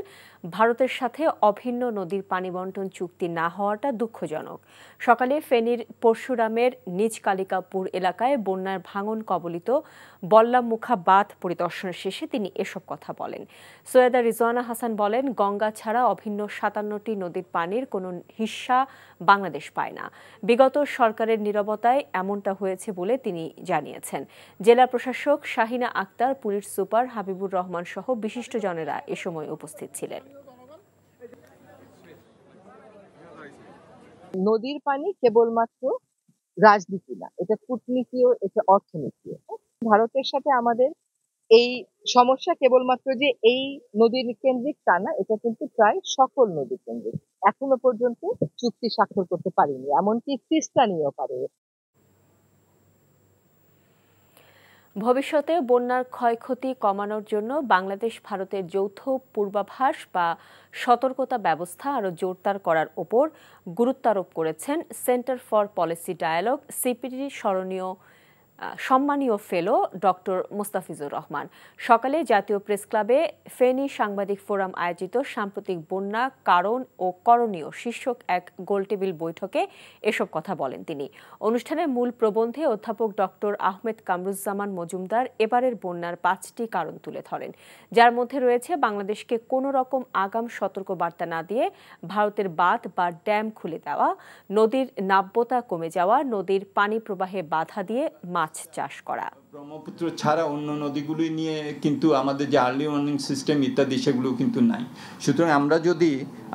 ভারতের সাথে অভিন্ন নদীর পানি বন্টন চুক্তি না হওয়াটা দুঃখজনক। সকালে ফেনীর পরশুরামের নিজ কালিকাপুর এলাকায় বন্যার ভাঙন কবলিত বল্লামুখা বাঁধ পরিদর্শন শেষে তিনি এসব কথা বলেন। সৈয়দা রিজওয়ানা হাসান বলেন, গঙ্গা ছাড়া অভিন্ন 57টি নদীর পানির কোনো হিস্সা বাংলাদেশ পায় না। বিগত সরকারের নীরবতায় এমনটা হয়েছে বলে তিনি জানিয়েছেন। জেলা প্রশাসক শাহিনা আক্তার, পুলিশ সুপার হাবিবুর রহমান সহ বিশিষ্টজনেরা এ সময় উপস্থিত ছিলেন। নদীর পানি কেবলমাত্র রাজনীতি না, এটা কূটনীতিও, এটা অর্থনীতিও। ভারতের সাথে আমাদের এই সমস্যা কেবলমাত্র যে এই নদীর কেন্দ্রিক তা না, এটা কিন্তু প্রায় সকল নদী কেন্দ্রিক। এখনো পর্যন্ত চুক্তি স্বাক্ষর করতে পারেনি, এমনকি তিস্তা নিয়েও পারে। ভবিষ্যতে বন্যার ক্ষয়ক্ষতি কমানোর জন্য বাংলাদেশ ভারতের যৌথ পূর্বাভাস বা সতর্কতা ব্যবস্থা আরও জোরদার করার ওপর গুরুত্ব আরোপ করেছেন Centre for Policy Dialogue CPD সম্মানীয় ফেলো ডক্টর মোস্তাফিজুর রহমান। সকালে জাতীয় প্রেস ক্লাবে ফেনী সাংবাদিক ফোরাম আয়োজিত সাম্প্রতিক বন্যা কারণ ও করণীয় শীর্ষক এক গোলটেবিল বৈঠকে এসব কথা বলেন তিনি। অনুষ্ঠানের মূল প্রবন্ধে অধ্যাপক ডক্টর আহমেদ কামরুজ্জামান মজুমদার এবারের বন্যার 5টি কারণ তুলে ধরেন, যার মধ্যে রয়েছে বাংলাদেশকে কোনো রকম আগাম সতর্কবার্তা না দিয়ে ভারতের বাঁধ বা ড্যাম খুলে দেওয়া, নদীর নাব্যতা কমে যাওয়া, নদীর পানি প্রবাহে বাধা দিয়ে মাছ চাষ করা। ব্রহ্মপুত্র ছাড়া অন্য নদীগুলি নিয়ে কিন্তু আমাদের যে আর্লি ওয়ার্নিং সিস্টেম ইত্যাদি সেগুলো কিন্তু নাই। সুতরাং আমরা যদি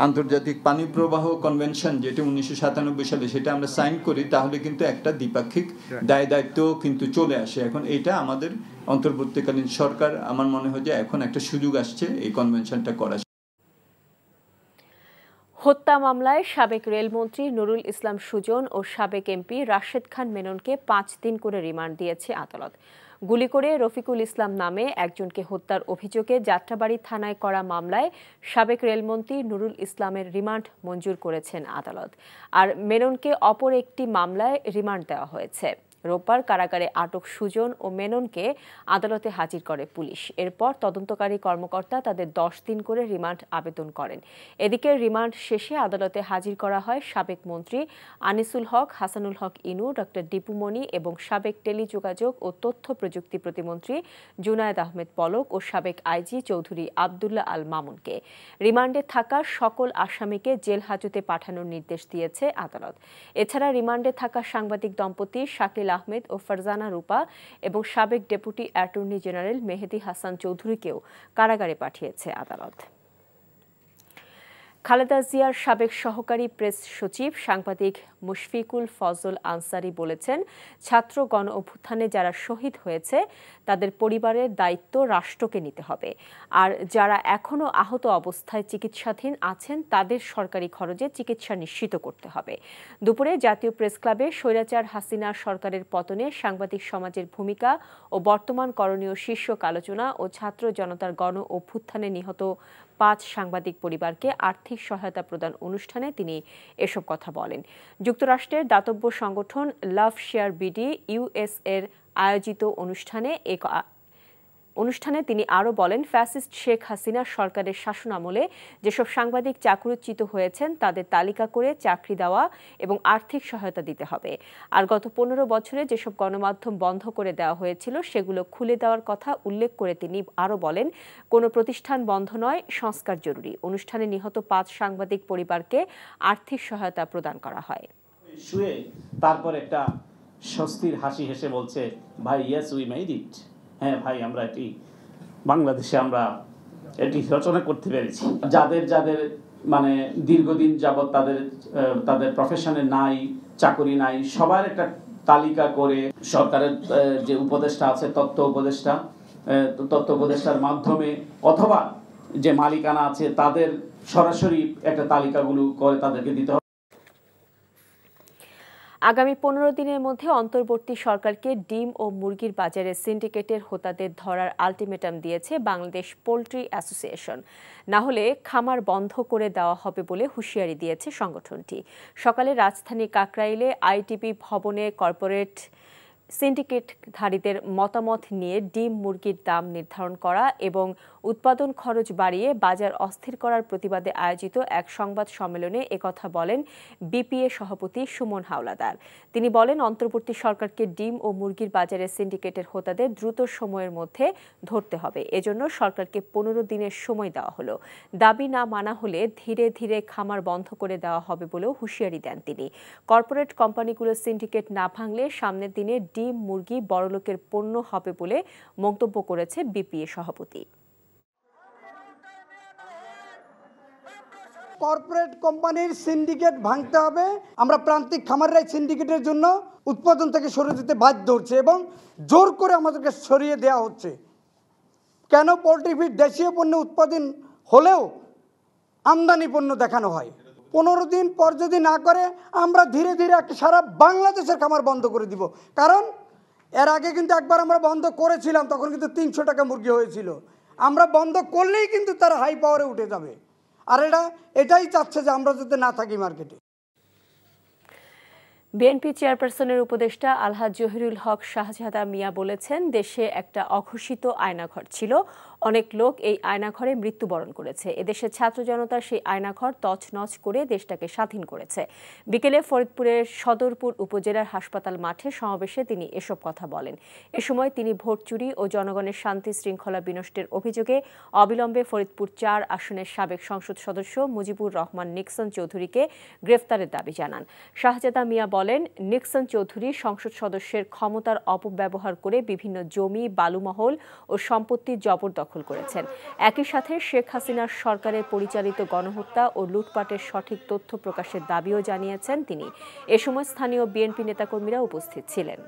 আন্তর্জাতিক পানি প্রবাহ কনভেনশন যেটা 1997 সালে সেটা আমরা সাইন করি, তাহলে কিন্তু একটা দ্বিপাক্ষিক দায় দায়িত্ব কিন্তু চলে আসে। এখন এটা আমাদের অন্তর্বর্তীকালীন সরকার, আমার মনে হয় যে এখন একটা সুযোগ আসছে এই কনভেনশনটা করা। হত্যা মামলায় সাবেক রেলমন্ত্রী নুরুল ইসলাম সুজন ও সাবেক এমপি রাশেদ খান মেননকে 5 দিন করে রিমান্ড দিয়েছে আদালত। গুলি করে রফিকুল ইসলাম নামে একজনকে হত্যার অভিযোগে যাত্রাবাড়ী থানায় করা মামলায় সাবেক রেলমন্ত্রী নুরুল ইসলামের রিমান্ড মঞ্জুর করেছেন আদালত। আর মেননকে অপর একটি মামলায় রিমান্ড দেওয়া হয়েছে। রোববার কারাগারে আটক সুজন ও মেননকে আদালতে হাজির করে পুলিশ। এরপর তদন্তকারী কর্মকর্তা তাদের 10 দিন করে রিমান্ড আবেদন করেন। এদিকে রিমান্ড শেষে আদালতে হাজির করা হয় সাবেক মন্ত্রী আনিসুল হক, হাসানুল হক ইনু, ডক্টর দীপু মনি এবং সাবেক টেলিযোগাযোগ ও তথ্য প্রযুক্তি প্রতিমন্ত্রী জুনায়েদ আহমেদ পলক ও সাবেক আইজি চৌধুরী আবদুল্লাহ আল মামুনকে। রিমান্ডে থাকা সকল আসামিকে জেল হাজতে পাঠানোর নির্দেশ দিয়েছে আদালত। এছাড়া রিমান্ডে থাকা সাংবাদিক দম্পতি শাকিল আহমেদ ও ফারজানা রূপা এবং সাবেক deputy attorney general Mehedi Hasan চৌধুরীকেও কারাগারে পাঠিয়েছে আদালত। খালেদা জিয়ার সাবেক সহকারী প্রেস সচিব সাংবাদিক মুশফিকুল ফজল আনসারি বলেছেন, ছাত্র গণ অভ্যুত্থানে যারা শহীদ হয়েছে তাদের পরিবারের দায়িত্ব রাষ্ট্রকে নিতে হবে, আর যারা এখনো আহত অবস্থায় চিকিৎসাধীন আছেন তাদের সরকারি খরচে চিকিৎসা নিশ্চিত করতে হবে। দুপুরে জাতীয় প্রেস ক্লাবে স্বৈরাচার হাসিনা সরকারের পতনে সাংবাদিক সমাজের ভূমিকা ও বর্তমান করণীয় শীর্ষক আলোচনা ও ছাত্র জনতার গণ অভ্যুত্থানে নিহত 5 সাংবাদিক পরিবারকে আর্থিক সহায়তা প্রদান অনুষ্ঠানে তিনি এসব কথা বলেন। যুক্তরাষ্ট্রের দাতব্য সংগঠন লাভ শেয়ার বিডি ইউএস এর আয়োজিত অনুষ্ঠানে তিনি আরও বলেন, ফ্যাসিস্ট শেখ হাসিনা সরকারের শাসনামলে যেসব সাংবাদিক চাকরিচ্যুত হয়েছেন তাদের তালিকা করে চাকরি দেওয়া এবং আর্থিক সহায়তা দিতে হবে। আর গত 15 বছরে যেসব গণমাধ্যম বন্ধ করে দেওয়া হয়েছিল সেগুলো খুলে দেওয়ার কথা উল্লেখ করে তিনি আরও বলেন, কোনো প্রতিষ্ঠান বন্ধ নয়, সংস্কার জরুরি। অনুষ্ঠানে নিহত 5 সাংবাদিক পরিবারকে আর্থিক সহায়তা প্রদান করা হয়। শুয়ে তারপর একটা স্বস্তির হাসি হেসে বলছে, ভাই ইয়েস উই মেড ইট। হ্যাঁ ভাই, আমরা এটি বাংলাদেশে আমরা এটি রচনা করতে পেরেছি। যাদের যাদের মানে দীর্ঘদিন যাবৎ তাদের প্রফেশনে নাই, চাকরি নাই, সবার একটা তালিকা করে সরকারের যে উপদেষ্টা আছে তথ্য উপদেষ্টার মাধ্যমে অথবা যে মালিকানা আছে তাদের সরাসরি একটা তালিকাগুলো করে তাদেরকে দিতে হবে। আগামী 15 দিনের মধ্যে অন্তর্বর্তী সরকারকে ডিম ও মুরগির বাজারে সিন্ডিকেটের হোতাদের ধরার আলটিমেটাম দিয়েছে বাংলাদেশ পোল্ট্রি অ্যাসোসিয়েশন। না হলে খামার বন্ধ করে দেওয়া হবে বলে হুঁশিয়ারি দিয়েছে সংগঠনটি। সকালে রাজধানী কাকরাইলে আইটিপি ভবনে কর্পোরেট সিন্ডিকেটধারীদের মতামত নিয়ে ডিম মুরগির দাম নির্ধারণ করা এবং উৎপাদন খরচ বাড়িয়ে বাজার অস্থির করার প্রতিবাদে আয়োজিত এক সংবাদ সম্মেলনে একথা বলেন বিপিএ সভাপতি সুমন হাওলাদার। তিনি বলেন, অন্তর্বর্তী সরকারকে ডিম ও মুরগির বাজারে সিন্ডিকেটের হোতাদের দ্রুত সময়ের মধ্যে ধরতে হবে। এজন্য সরকারকে 15 দিনের সময় দেওয়া হলো। দাবি না মানা হলে ধীরে ধীরে খামার বন্ধ করে দেওয়া হবে বলেও হুঁশিয়ারি দেন তিনি। কর্পোরেট কোম্পানিগুলোর সিন্ডিকেট না ভাঙলে সামনের দিনে ডিম মুরগি বড়লোকের পণ্য হবে বলে মন্তব্য করেছে বিপিএ সভাপতি। কর্পোরেট কোম্পানির সিন্ডিকেট ভাঙতে হবে। আমরা প্রান্তিক খামাররাই সিন্ডিকেটের জন্য উৎপাদন থেকে সরে যেতে বাধ্য হচ্ছে এবং জোর করে আমাদেরকে সরিয়ে দেওয়া হচ্ছে। কেন পোলট্রি ফিড দেশীয় পণ্য উৎপাদন হলেও আমদানি পণ্য দেখানো হয়? 15 দিন পর যদি না করে আমরা ধীরে ধীরে সারা বাংলাদেশের খামার বন্ধ করে দিব। কারণ এর আগে কিন্তু একবার আমরা বন্ধ করেছিলাম, তখন কিন্তু 300 টাকা মুরগি হয়েছিল। আমরা বন্ধ করলেই কিন্তু তারা হাই পাওয়ারে উঠে যাবে। আর এটাই চাচ্ছে যে আমরা যাতে না থাকি মার্কেটে। বিএনপি চেয়ারপারসনের উপদেষ্টা আলহাজ জহিরুল হক শাহজাদা মিয়া বলেছেন, দেশে একটা অঘোষিত আয়নাঘর ছিল, অনেক লোক এই আয়নাঘরে মৃত্যুবরণ করেছে। এদেশের ছাত্র জনতা সেই আয়নাঘর তছনছ করে দেশটাকে স্বাধীন করেছে। বিকেলে ফরিদপুরের সদরপুর উপজেলার হাসপাতাল মাঠে সমাবেশে তিনি এসব কথা বলেন। এ সময় তিনি ভোট চুরি ও জনগণের শান্তি শৃঙ্খলা বিনষ্টের অভিযোগে অবিলম্বে ফরিদপুর 4 আসনের সাবেক সংসদ সদস্য মুজিবুর রহমান নিক্সন চৌধুরীকে গ্রেফতারের দাবি জানান। শাহজাদা মিয়া বলেন, নিক্সন চৌধুরী সংসদ সদস্যের ক্ষমতার অপব্যবহার করে বিভিন্ন জমি, বালুমহল ও সম্পত্তি জবরদখল করেছেন। একই সাথে শেখ হাসিনার সরকারের পরিচালিত গণহত্যা ও লুটপাটের সঠিক তথ্য প্রকাশের দাবিও জানিয়েছেন তিনি। এ সময় স্থানীয় বিএনপি নেতাকর্মীরা উপস্থিত ছিলেন।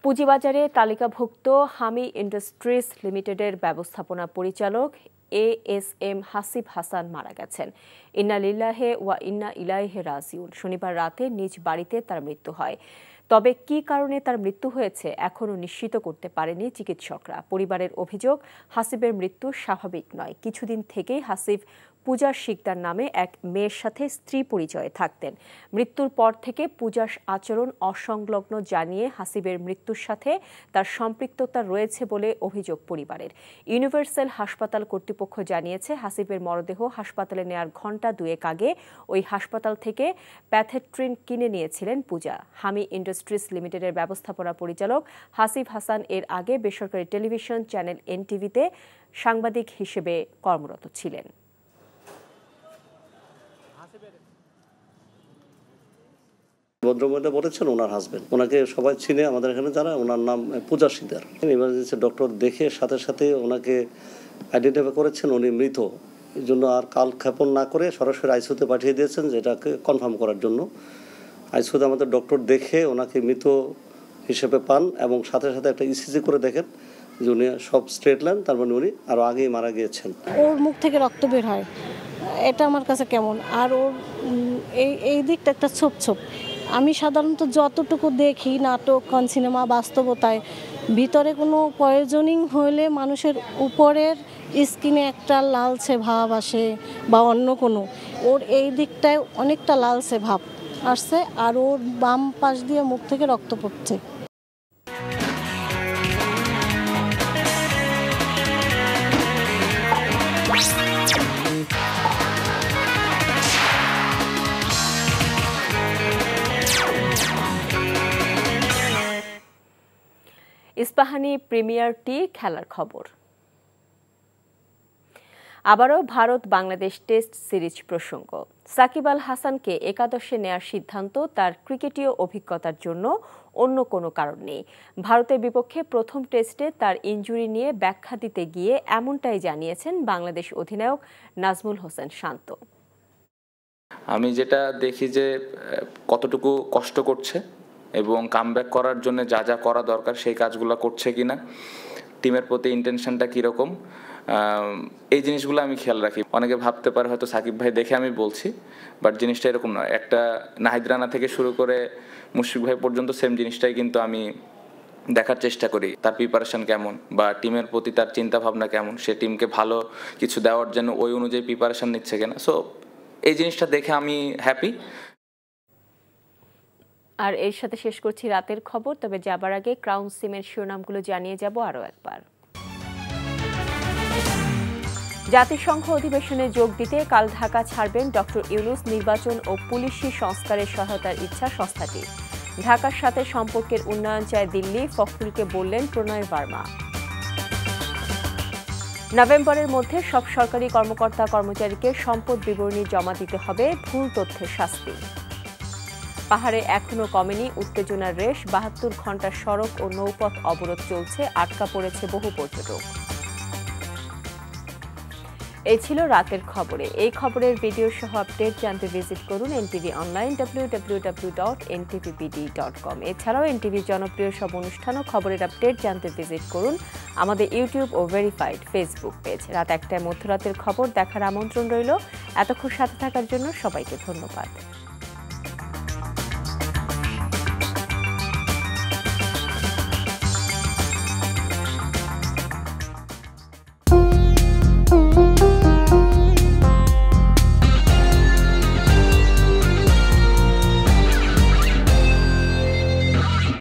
পুঁজিবাজারে তালিকাভুক্ত হামি ইন্ডাস্ট্রিজ লিমিটেডের ব্যবস্থাপনা পরিচালক ASM হাসিব হাসান মারা গেছেন। ইন্না লিল্লাহে ওয়া ইন্না ইলাইহি রাজিউন। শনিবার রাতে নিজ বাড়িতে তার মৃত্যু হয়। তবে কী কারণে তার মৃত্যু হয়েছে এখনও নিশ্চিত করতে পারেনি চিকিৎসকরা। পরিবারের অভিযোগ, হাসিবের মৃত্যু স্বাভাবিক নয়। কিছুদিন থেকেই হাসিব পূজা শিকদার নামে এক মেয়ের সাথে স্ত্রী পরিচয়ে থাকতেন। মৃত্যুর পর থেকে পূজার আচরণ অসংলগ্ন জানিয়ে হাসিবের মৃত্যুর সাথে তার সম্পৃক্ততা রয়েছে বলে অভিযোগ পরিবারের। ইউনিভার্সাল হাসপাতাল কর্তৃপক্ষ জানিয়েছে, হাসিবের মরদেহ হাসপাতালে নেয়ার ঘণ্টা 2 আগে ওই হাসপাতাল থেকে প্যাথেট্রিন কিনে নিয়েছিলেন পূজা। হামি ইন্ডাস্ট্রিজ লিমিটেডের ব্যবস্থাপনা পরিচালক হাসিব হাসান এর আগে বেসরকারি টেলিভিশন চ্যানেল NTVতে সাংবাদিক হিসেবে কর্মরত ছিলেন। ভদ্রমহিলা বলেছেন ওনার হাজবেন্ড, ওনাকে সবাই চিনে আমাদের এখানে যারা, ওনার নাম পূজা শিকদার। ইমার্জেন্সি ডক্টর দেখে সাথে সাথে ওনাকে আইডেন্টিফাই করেছেন উনি মৃত। এই জন্য আর কালক্ষেপণ না করে সরাসরি আইসিইউতে পাঠিয়ে দিয়েছেন, যেটাকে কনফার্ম করার জন্য। আইসিইউতে আমাদের ডক্টর দেখে ওনাকে মৃত হিসেবে পান এবং সাথে সাথে একটা ECG করে দেখেন যে উনি সব স্ট্রেট লাইন, তার মানে উনি আরও আগেই মারা গিয়েছেন। ওর মুখ থেকে রক্ত বের হয়, এটা আমার কাছে কেমন। আর ওর এই দিকটা একটা ছোপ। আমি সাধারণত যতটুকু দেখি নাটক, সিনেমা, বাস্তবতায় ভিতরে কোনো পয়জনিং হলে মানুষের উপরের স্কিনে একটা লালচে ভাব আসে বা অন্য কোনো, ওর এই দিকটায় অনেকটা লালচে ভাব আসছে আর ওর বাম পাশ দিয়ে মুখ থেকে রক্ত পড়ছে। ইস্পাহানি প্রিমিয়ার টি খেলার খবর। আবারও ভারত বাংলাদেশ টেস্ট সিরিজ প্রসঙ্গ। সাকিব আল হাসানকে একাদশে নেয়ার সিদ্ধান্ত তার ক্রিকেটীয় অভিজ্ঞতার জন্য, অন্য কোনো কারণ নেই। ভারতের বিপক্ষে প্রথম টেস্টে তার ইনজুরি নিয়ে ব্যাখ্যা দিতে গিয়ে এমনটাই জানিয়েছেন বাংলাদেশ অধিনায়ক নাজমুল হোসেন শান্ত। আমি যেটা দেখি যে কতটুকু কষ্ট করছে এবং কামব্যাক করার জন্য যা যা করা দরকার সেই কাজগুলো করছে কিনা, টিমের প্রতি ইন্টেনশনটা কীরকম, এই জিনিসগুলো আমি খেয়াল রাখি। অনেকে ভাবতে পারে হয়তো সাকিব ভাই দেখে আমি বলছি, বাট জিনিসটা এরকম নয়। একটা নাহিদ রানা থেকে শুরু করে মুশফিক ভাই পর্যন্ত সেম জিনিসটাই কিন্তু আমি দেখার চেষ্টা করি। তার প্রিপারেশন কেমন বা টিমের প্রতি তার চিন্তা ভাবনা কেমন, সে টিমকে ভালো কিছু দেওয়ার জন্য ওই অনুযায়ী প্রিপারেশন নিচ্ছে কিনা। সো এই জিনিসটা দেখে আমি হ্যাপি। আর এর সাথে শেষ করছি রাতের খবর। তবে যাবার আগে ক্রাউন সিমের শিরোনামগুলো জানিয়ে যাব আরও একবার। জাতিসংঘ অধিবেশনে যোগ দিতে কাল ঢাকা ছাড়বেন ডক্টর ইউনূস। নির্বাচন ও পুলিশি সংস্কারের সহায়তার ইচ্ছা সংস্থাটি। ঢাকার সাথে সম্পর্কের উন্নয়ন চায় দিল্লি, ফখরুলকে বললেন প্রণয় বার্মা। নভেম্বরের মধ্যে সব সরকারি কর্মকর্তা কর্মচারীকে সম্পদ বিবরণী জমা দিতে হবে, ভুল তথ্যের শাস্তি। পাহাড়ে এখনও কমেনি উত্তেজনার রেশ, 72 ঘণ্টার সড়ক ও নৌপথ অবরোধ চলছে, আটকা পড়েছে বহু পর্যটক। এই ছিল রাতের খবরে। এই খবরের ভিডিও সহ আপডেট জানতে ভিজিট করুন এনটিভি অনলাইন www.ntvpd.com। এছাড়াও এনটিভির জনপ্রিয় সব অনুষ্ঠান ও খবরের আপডেট জানতে ভিজিট করুন আমাদের ইউটিউব ও ভেরিফাইড ফেসবুক পেজ। রাত ১টায় মধ্যরাতের খবর দেখার আমন্ত্রণ রইল। এতক্ষণ সাথে থাকার জন্য সবাইকে ধন্যবাদ।